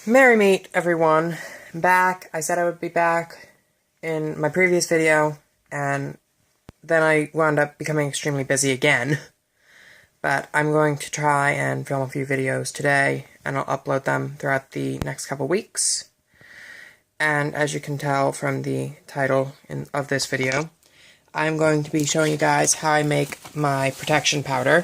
Merry meet, everyone. I'm back. I said I would be back in my previous video, and then I wound up becoming extremely busy again. But I'm going to try and film a few videos today, and I'll upload them throughout the next couple weeks. And as you can tell from the title of this video, I'm going to be showing you guys how I make my protection powder,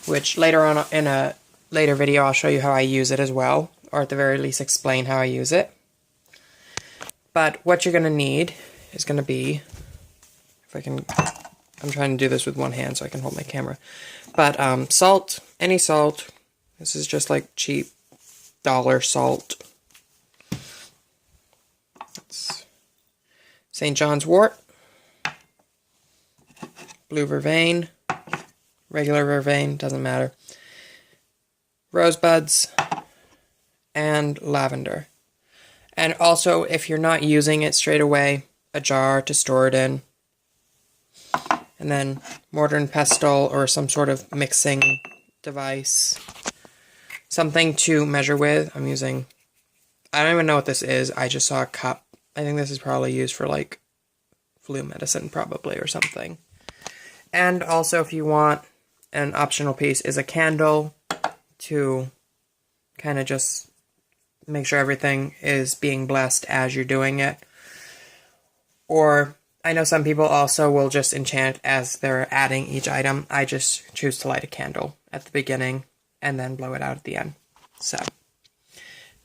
which later on in a later video I'll show you how I use it as well, or at the very least explain how I use it. But what you're going to need is going to be, I'm trying to do this with one hand so I can hold my camera, but salt, any salt. This is just like cheap dollar salt. It's St. John's wort, blue vervain, regular vervain, doesn't matter, rosebuds, and lavender. And also, if you're not using it straight away, a jar to store it in. And then mortar and pestle or some sort of mixing device. Something to measure with. I'm using, I don't even know what this is. I just saw a cup. I think this is probably used for like flu medicine probably or something. And also, if you want, an optional piece is a candle to kind of just make sure everything is being blessed as you're doing it. Or, I know some people also will just enchant as they're adding each item. I just choose to light a candle at the beginning and then blow it out at the end. So,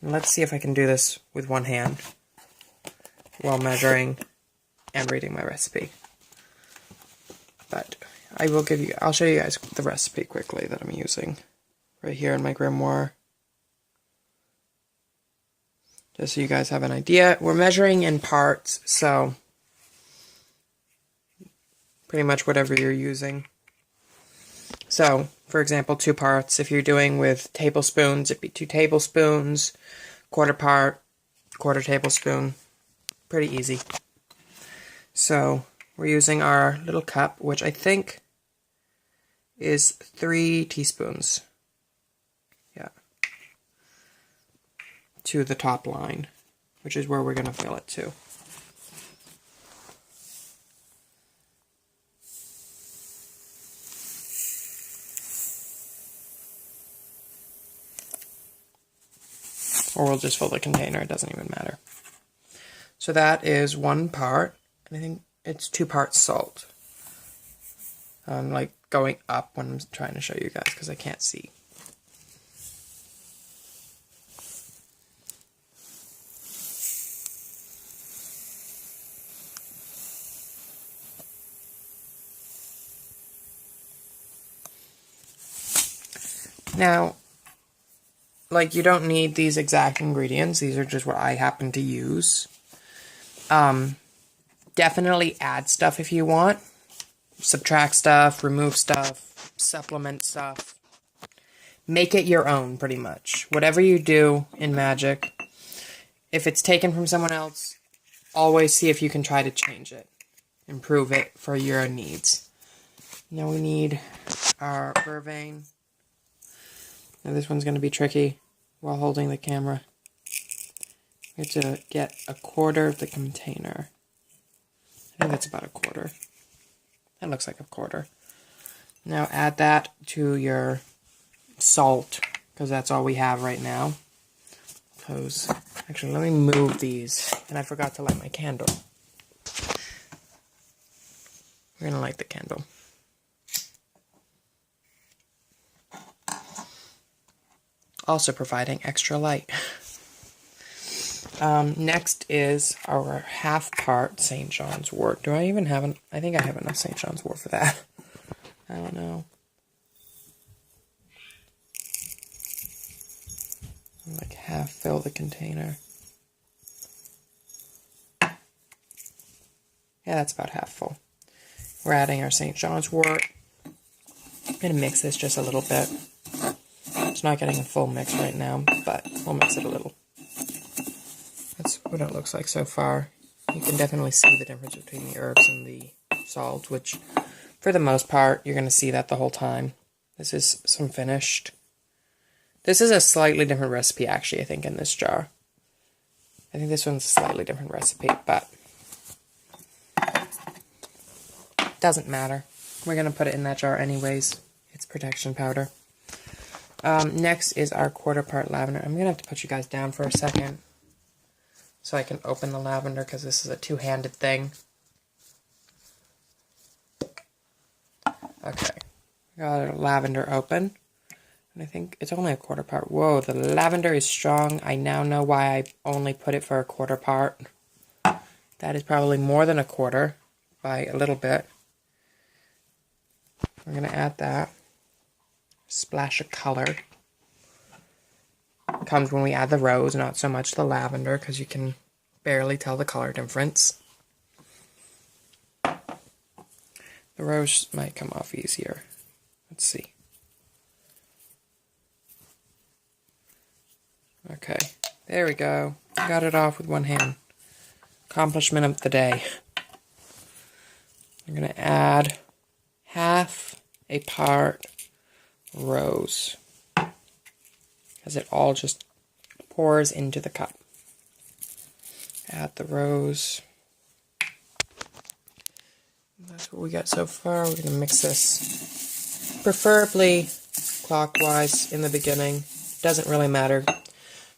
let's see if I can do this with one hand while measuring and reading my recipe. But I'll show you guys the recipe quickly that I'm using right here in my grimoire. Just so you guys have an idea. We're measuring in parts, so pretty much whatever you're using. So, for example, 2 parts. If you're doing with tablespoons, it'd be 2 tablespoons, quarter part, quarter tablespoon. Pretty easy. So, we're using our little cup, which I think is 3 teaspoons. Yeah. To the top line, which is where we're going to fill it to. Or we'll just fill the container, it doesn't even matter. So that is 1 part, and I think it's 2 parts salt. I'm like going up when I'm trying to show you guys because I can't see. Now, like, you don't need these exact ingredients. These are just what I happen to use. Definitely add stuff if you want. Subtract stuff, remove stuff, supplement stuff. Make it your own, pretty much. Whatever you do in magic, if it's taken from someone else, always see if you can try to change it. Improve it for your needs. Now we need our vervain. Now this one's going to be tricky while holding the camera. We have to get 1/4 of the container. I think that's about 1/4. That looks like 1/4. Now add that to your salt, because that's all we have right now. Actually, let me move these, and I forgot to light my candle. We're going to light the candle. Also providing extra light. Next is our 1/2 part St. John's wort. Do I even have I think I have enough St. John's wort for that. I don't know. I'm like half fill the container. Yeah, that's about half full. We're adding our St. John's wort. I'm going to mix this just a little bit. It's not getting a full mix right now, but we'll mix it a little. That's what it looks like so far. You can definitely see the difference between the herbs and the salt, which, for the most part, you're going to see that the whole time. This is some finished This is a slightly different recipe, actually, I think, in this jar. I think this one's a slightly different recipe, but doesn't matter. We're going to put it in that jar anyways. It's protection powder. Next is our 1/4 part lavender. I'm going to have to put you guys down for a second so I can open the lavender because this is a two-handed thing. Okay, got our lavender open. And I think it's only a 1/4 part. Whoa, the lavender is strong. I now know why I only put it for a 1/4 part. That is probably more than a 1/4 by a little bit. We're going to add that. Splash of color. Comes when we add the rose, not so much the lavender, because you can barely tell the color difference. The rose might come off easier. Let's see. Okay, there we go. Got it off with one hand. Accomplishment of the day. I'm going to add 1/2 a part rose, because it all just pours into the cup. Add the rose. That's what we got so far. We're going to mix this, preferably clockwise in the beginning. Doesn't really matter.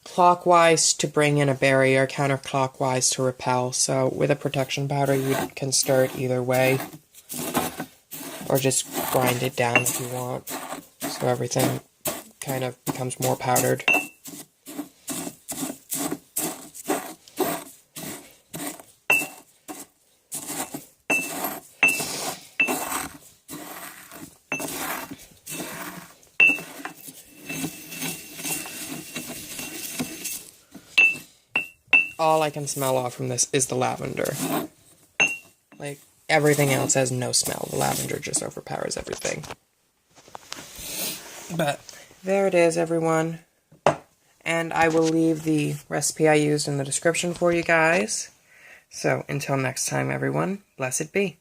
Clockwise to bring in a barrier, counterclockwise to repel. So with a protection powder, you can stir it either way, or just grind it down if you want, so everything kind of becomes more powdered. All I can smell off from this is the lavender. Like, everything else has no smell. The lavender just overpowers everything. But there it is, everyone. And I will leave the recipe I used in the description for you guys. So until next time, everyone, blessed be.